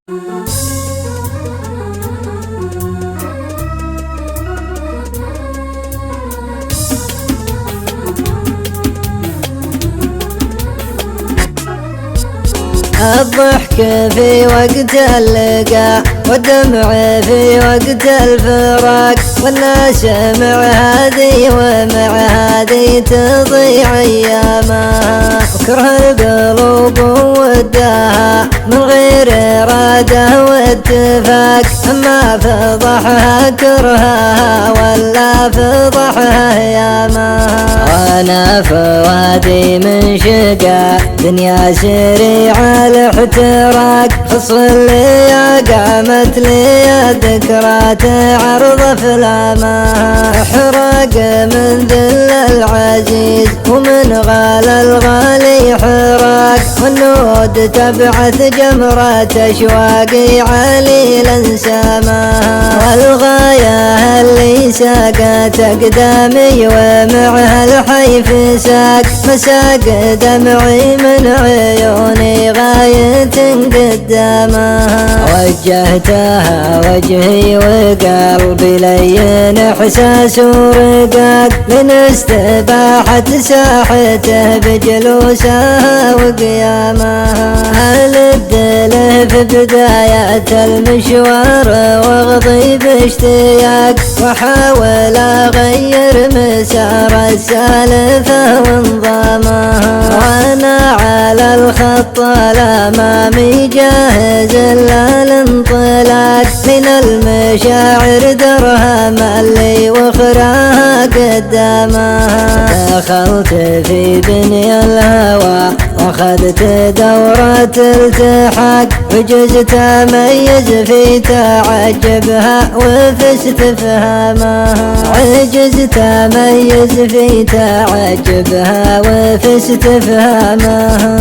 الضحك في وقت اللقاء والدمع في وقت الفراق، والناس مع هذه ومع هذه تضيع أيامها، وكره القلوب وداها من غير إرادة واتفاق، أما فضحها كرهها ولا فضحها أيامها. وأنا فوادي من شقا دنيا سريعة الاحتراق، خصل لي قامت لي ذكرى تعرض أفلامها، احرق من ذل العزيز ومن غال الغالي حراق، والنود تبعث جمرة أشواقي عليلا سماها، والغاية اللي ساقت أقدامي ومعها الحيف ساق، مساق دمعي من عيوني غاية قدامها، وجهتها وجهي وقلبي لين إحساس ورقاق، من استباحت ساحته بجلوسها وقيامها، هل الدله في بداية المشوار واغضي باشتياق، وحاول أغير مسار السالفة وانضامها، وأنا على الخط الأمامي جاهز للانطلاق، من المشاعر درهم اللي وخراها قدامها، دخلت في دنيا الهوى واخذت دورة التحاق، وجزت اميز في تعجبها وفزت فهمها، عجزت اميز في تعجبها وفزت فهمها.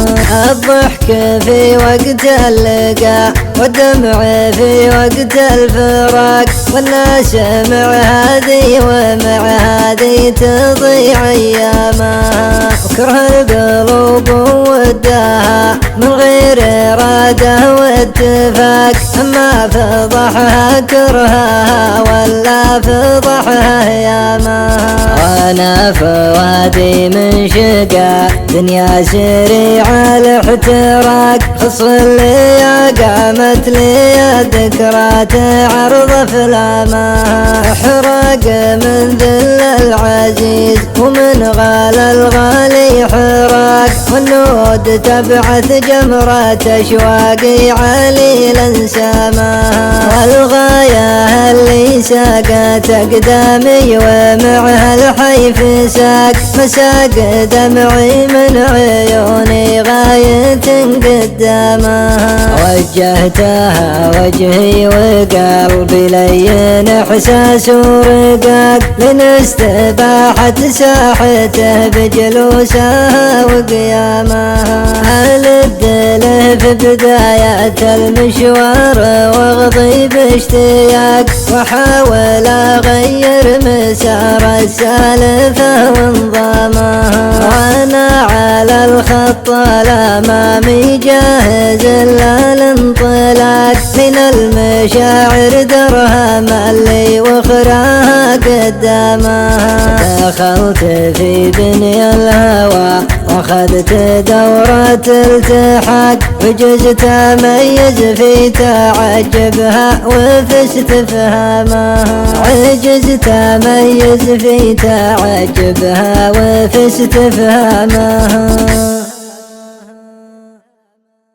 الضحك في وقت اللقاء والدمع في وقت الفراق، والناس مع هذه ومع هذه تضيع أيامها، وكره القلوب وداها من غير إرادة واتفاق، أما فضحها كرهها ولا فضحها أيامها. وأنا فوادي من شقا دنيا سريعة الاحتراق، خصل لي قامت لي ذكرى تعرض أفلامها، احرق من ذل العزيز ومن غال الغالي حراق، والنود تبعث جمرة أشواقي عليلا سماها، والغاية اللي ساقت أقدامي ومعها الحيف ساق، مساق دمعي من عيوني غاية قدامها، وجهتها وجهي وقلبي لين إحساس ورقاق، من استباحت ساحته بجلوسها وقيامها، هل الدله في بداية المشوار واغضي باشتياق، وحاول أغير مسار السالفة وانضامها، وأنا على الخط الأمامي جاهز للانطلاق، من المشاعر درهم اللي وخراها قدامها، دخلت في دنيا الهوى واخذت دورة التحاق، وجزت اميز في تعجبها وفزت فهمها، عجزت اميز في تعجبها وفزت فهمها.